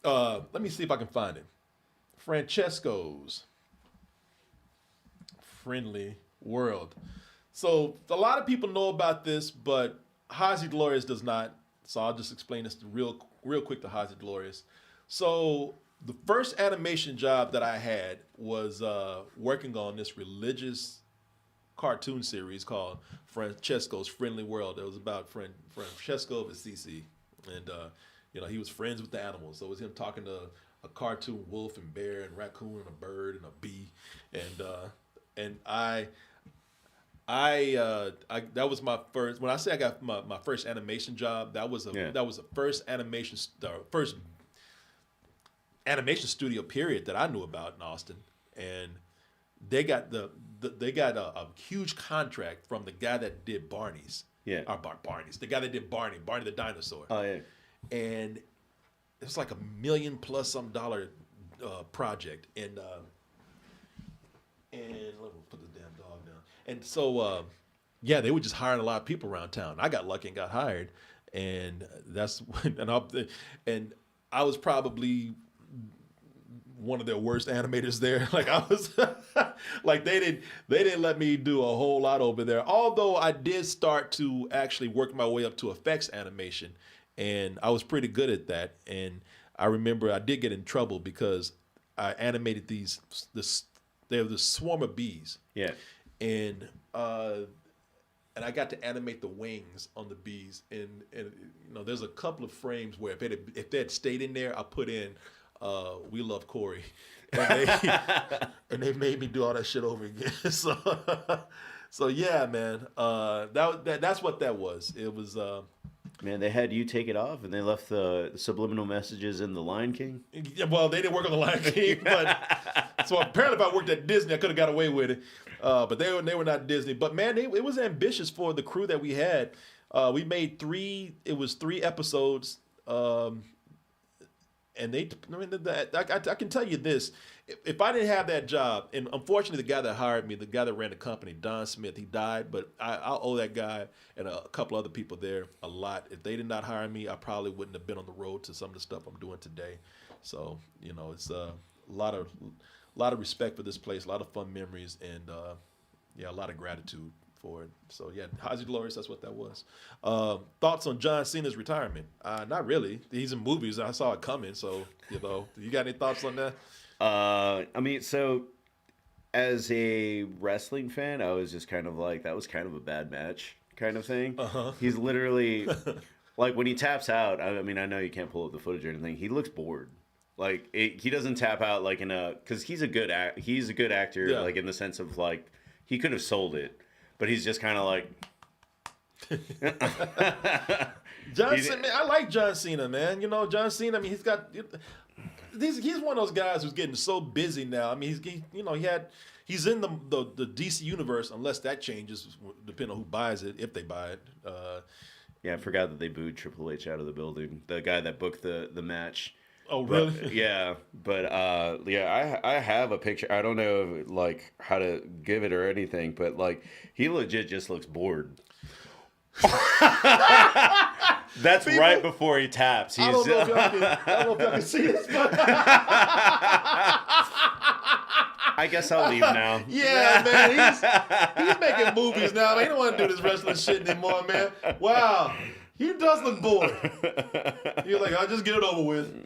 Let me see if I can find it. Francesco's Friendly World. So a lot of people know about this, but Hazy Glorious does not. So I'll just explain this real quick to Hazy Glorious. So the first animation job that I had was working on this religious cartoon series called Francesco's Friendly World. It was about Francesco of Assisi, and he was friends with the animals. So it was him talking to a cartoon wolf and bear and raccoon and a bird and a bee, and I that was my first. When I say I got my first animation job, that was the first animation studio period that I knew about in Austin, and they got a huge contract from the guy that did Barney's. Yeah. Or Barney's. The guy that did Barney the dinosaur. Oh yeah. And it was like $1 million+ some dollar project, and let me put this damn dog down. And so they were just hiring a lot of people around town. I got lucky and got hired, and that's when and I was probably one of their worst animators there. Like I was like they didn't let me do a whole lot over there. Although I did start to actually work my way up to effects animation, and I was pretty good at that. And I remember I did get in trouble because I animated they were the swarm of bees. Yeah. And I got to animate the wings on the bees, and there's a couple of frames where if they had stayed in there, I put in "We Love Corey," and they made me do all that shit over again. So yeah, man, that's what that was. It was. Man, they had you take it off, and they left the subliminal messages in The Lion King. Yeah, well, they didn't work on The Lion King, but so apparently, if I worked at Disney, I could have got away with it. But they were not Disney. But man, it was ambitious for the crew that we had. We made 3 episodes. And I can tell you this: if I didn't have that job, and unfortunately, the guy that hired me, the guy that ran the company, Don Smith, he died. But I owe that guy and a couple other people there a lot. If they did not hire me, I probably wouldn't have been on the road to some of the stuff I'm doing today. So it's a lot of respect for this place, a lot of fun memories, and a lot of gratitude for it. So yeah, Hazy Glorious, that's what that was. Thoughts on John Cena's retirement? Not really. He's in movies. I saw it coming. So you got any thoughts on that? So as a wrestling fan, I was just kind of like, that was kind of a bad match kind of thing. Uh-huh. He's literally like when he taps out. I know you can't pull up the footage or anything. He looks bored. Like he doesn't tap out like because he's a good actor. Yeah. Like in the sense of like he could have sold it. But he's just kind of like, John Cena, man, I like John Cena, man. You know, John Cena. I mean, he's one of those guys who's getting so busy now. I mean, he's in the DC universe, unless that changes depending on who buys it, if they buy it. Yeah, I forgot that they booed Triple H out of the building. The guy that booked the match. Oh, really? But, yeah, but I have a picture. I don't know like how to give it or anything, but like he legit just looks bored. That's people, right before he taps. He's, I don't know if y'all can see this, but I guess I'll leave now. Yeah, man, he's making movies now. Man, he don't want to do this wrestling shit anymore, man. Wow, he does look bored. You're like, I'll just get it over with.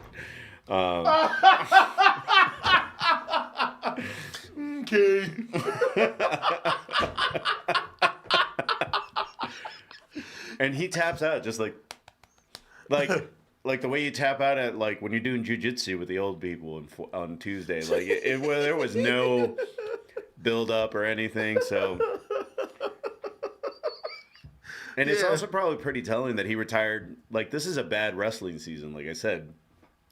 Okay. And he taps out just like the way you tap out at like when you're doing jujitsu with the old people on Tuesday. Like there was no build up or anything. So, and it's also probably pretty telling that he retired. Like this is a bad wrestling season. Like I said,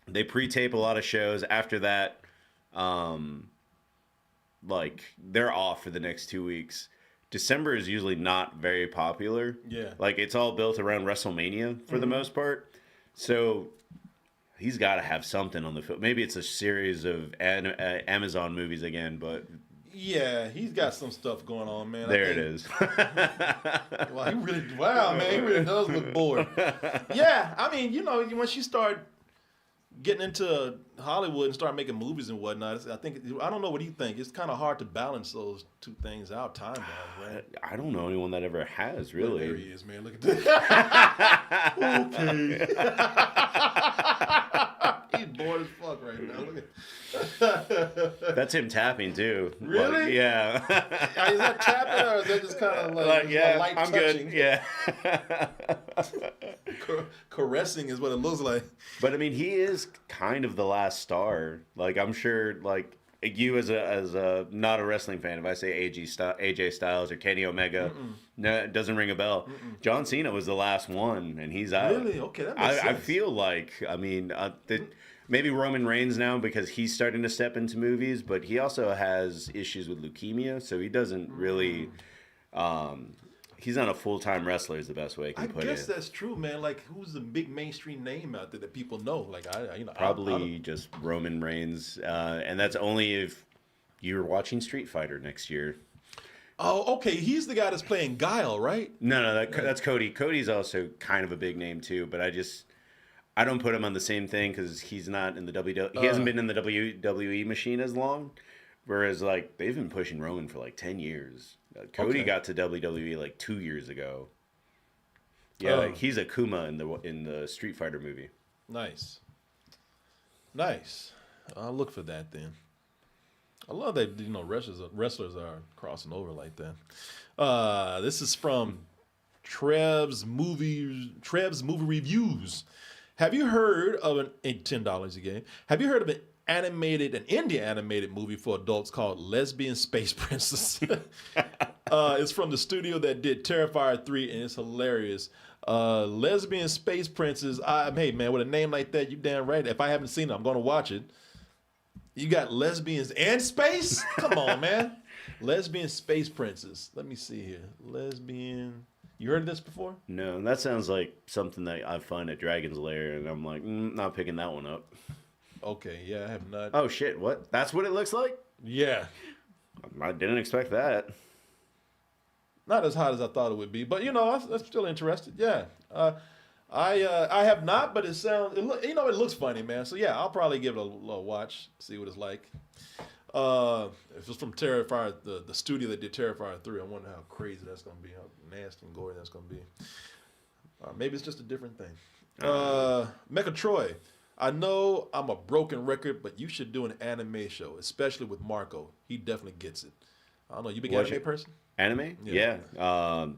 they pre-tape a lot of shows. After that, like they're off for the next 2 weeks. December is usually not very popular. Yeah. Like, it's all built around WrestleMania for the most part. So, he's got to have something on the film. Maybe it's a series of Amazon movies again, but... Yeah, he's got some stuff going on, man. There it is. Wow, man, he really does look bored. Yeah, I mean, you know, once you start getting into Hollywood and start making movies and whatnot, I don't know, what do you think? It's kind of hard to balance those two things out time-wise, right? I don't know anyone that ever has, really. There he is, man. Look at this. Okay. He's bored as fuck right now. Look at That's him tapping, too. Really? Like, yeah. Is that tapping, or is that just kind of like yeah, light I'm touching? good. Yeah. Caressing is what it looks like. But I mean, he is kind of the last star. Like I'm sure, like you as a not a wrestling fan, if I say AJ Styles or Kenny Omega, no, it doesn't ring a bell. John Cena was the last one, and he's out. Really? Okay, that makes sense. I feel like, I mean, maybe Roman Reigns now because he's starting to step into movies, but he also has issues with leukemia, so he doesn't really. He's not a full-time wrestler is the best way I can put it. I guess that's true, man. Like, who's the big mainstream name out there that people know? Like, probably just Roman Reigns, and that's only if you're watching Street Fighter next year. Oh, okay. He's the guy that's playing Guile, right? No, that's Cody. Cody's also kind of a big name too, but I don't put him on the same thing because he's not in the WWE. He hasn't been in the WWE machine as long. Whereas, like, they've been pushing Roman for like 10 years. Cody got to WWE like 2 years ago. Yeah, like, he's a Kuma in the Street Fighter movie. Nice. I'll look for that then. I love that, you know, wrestlers are crossing over like that. This is from Trev's movie reviews. Have you heard of $10 a game? Have you heard of an Indian animated movie for adults called Lesbian Space Princess? It's from the studio that did Terrifier 3, and it's hilarious. Lesbian Space Princess. Hey, man, with a name like that, you damn right. If I haven't seen it, I'm going to watch it. You got lesbians and space? Come on, man. Lesbian Space Princess. Let me see here. Lesbian. You heard of this before? No, that sounds like something that I find at Dragon's Lair, and I'm like, not picking that one up. Okay, yeah, I have not. Oh, shit, what? That's what it looks like? Yeah. I didn't expect that. Not as hot as I thought it would be, but, you know, I'm still interested. Yeah. I have not, but it looks funny, man. So, yeah, I'll probably give it a little watch, see what it's like. If it's from Terrifier, the studio that did Terrifier 3, I wonder how crazy that's going to be, how nasty and gory that's going to be. Maybe it's just a different thing. Mecha Troy. I know I'm a broken record, but you should do an anime show, especially with Marco. He definitely gets it. I don't know. You big anime person? Anime? Yeah.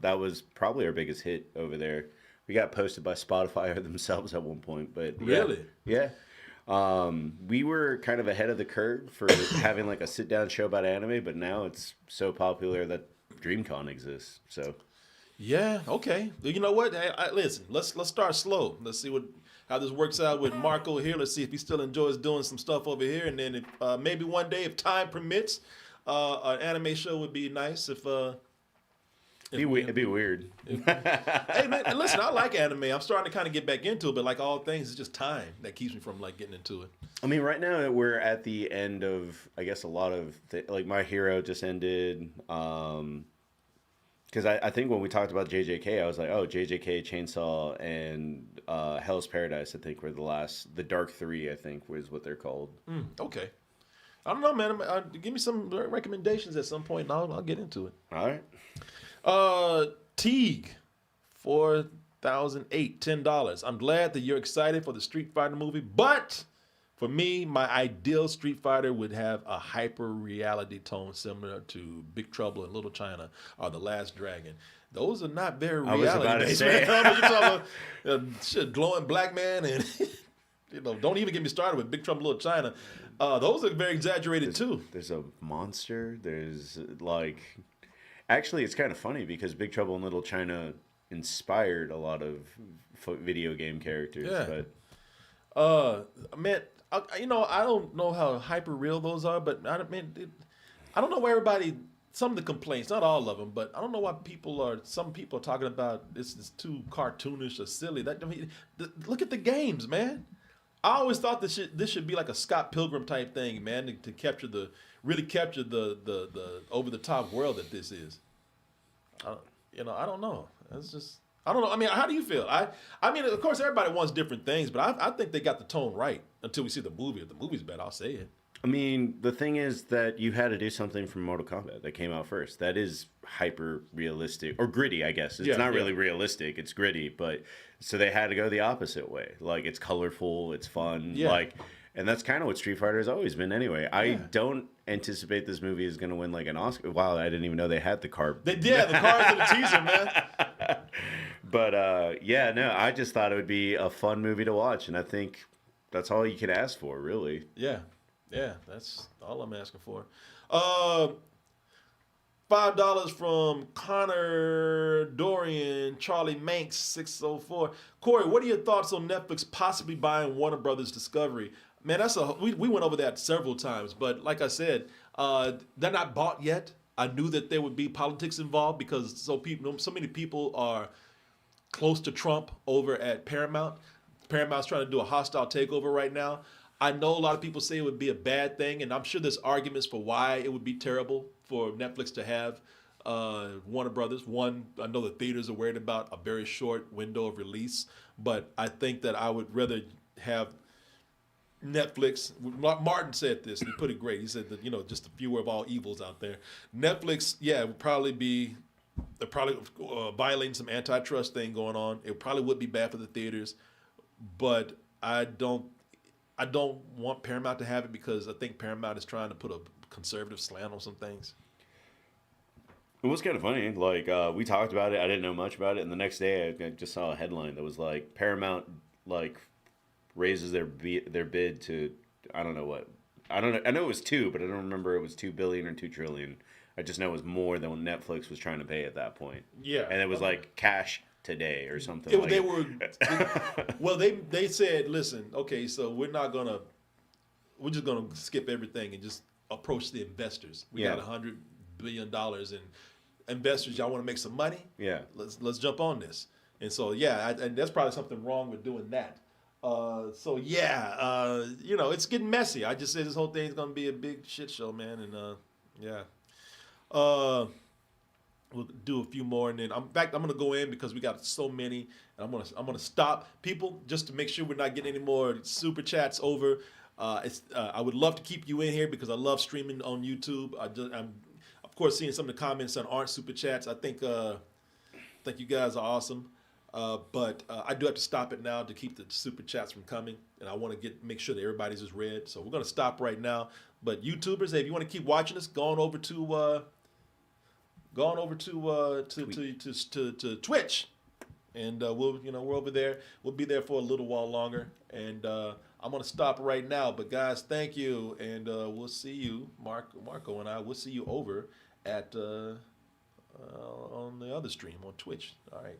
That was probably our biggest hit over there. We got posted by Spotify themselves at one point, but really? Yeah. We were kind of ahead of the curve for having like a sit-down show about anime, but now it's so popular that DreamCon exists. So Yeah. Okay. You know what? Listen. Let's start slow. Let's see how this works out with Marco here. Let's see if he still enjoys doing some stuff over here, and then if maybe one day, if time permits, an anime show would be nice. It'd be weird. Hey man, and listen, I like anime. I'm starting to kind of get back into it, but like all things, it's just time that keeps me from like getting into it. I mean, right now we're at the end of, I guess, a lot of like My Hero just ended. Because I think when we talked about JJK, I was like, oh, JJK, Chainsaw, and Hell's Paradise, I think, were the Dark Three, I think, was what they're called. Okay. I don't know, man. Give me some recommendations at some point, and I'll get into it. All right. Teague, 4008, $10. I'm glad that you're excited for the Street Fighter movie, but for me, my ideal Street Fighter would have a hyper reality tone similar to Big Trouble in Little China or The Last Dragon. Those are not very reality based. Man. You're talking about shit, glowing black man, and don't even get me started with Big Trouble in Little China. Those are very exaggerated too. There's a monster. There's like, actually, it's kind of funny because Big Trouble in Little China inspired a lot of video game characters. Yeah. But man. I don't know how hyper real those are, but I don't know why everybody. Some of the complaints, not all of them, but I don't know why some people are talking about this is too cartoonish or silly. Look at the games, man. I always thought this should be like a Scott Pilgrim type thing, man, to really capture the over the top world that this is. I don't know. It's just. I don't know. I mean, how do you feel? I mean, of course, everybody wants different things, but I think they got the tone right until we see the movie. If the movie's bad, I'll say it. I mean, the thing is that you had to do something from Mortal Kombat that came out first. That is hyper realistic or gritty, I guess. It's not really realistic. It's gritty, but so they had to go the opposite way. Like, it's colorful, it's fun, and that's kind of what Street Fighter has always been anyway. Yeah. I don't anticipate this movie is going to win like an Oscar. Wow, I didn't even know they had the car. The cars in the teaser, man. But I just thought it would be a fun movie to watch, and I think that's all you can ask for, really. Yeah, that's all I'm asking for. $5 from Connor Dorian, Charlie Manx 604. Corey, what are your thoughts on Netflix possibly buying Warner Brothers Discovery? Man, we went over that several times, but like I said, they're not bought yet. I knew that there would be politics involved because so many people are close to Trump over at Paramount. Paramount's trying to do a hostile takeover right now. I know a lot of people say it would be a bad thing, and I'm sure there's arguments for why it would be terrible for Netflix to have Warner Brothers. One, I know the theaters are worried about a very short window of release, but I think that I would rather have Netflix. Martin said this, and he put it great. He said that, just the fewer of all evils out there. Netflix, would probably be... They're probably violating some antitrust thing going on. It probably would be bad for the theaters, but I don't want Paramount to have it because I think Paramount is trying to put a conservative slant on some things. It was kind of funny. Like, we talked about it. I didn't know much about it. And the next day I just saw a headline that was like, Paramount, like, raises their bid to, I don't know what. I don't know. I know it was 2, but I don't remember it was 2 billion or 2 trillion. I just know it was more than what Netflix was trying to pay at that point. Yeah. And it was like cash today or something. They said, listen, okay, so we're just gonna skip everything and just approach the investors. We got $100 billion in investors. Y'all want to make some money? Yeah. Let's jump on this. And so and that's probably something wrong with doing that. It's getting messy. I just said this whole thing's gonna be a big shit show, man, and we'll do a few more, and then I'm gonna go in because we got so many, and I'm gonna stop people just to make sure we're not getting any more super chats over. I would love to keep you in here because I love streaming on YouTube. I'm of course seeing some of the comments that aren't super chats. I think you guys are awesome, but I do have to stop it now to keep the super chats from coming, and I want to make sure that everybody's is read. So we're gonna stop right now. But YouTubers, hey, if you want to keep watching us, go on over to Twitch, and we're over there. We'll be there for a little while longer, and I'm gonna stop right now. But guys, thank you, and we'll see you, Marco and I. We'll see you over at on the other stream on Twitch. All right.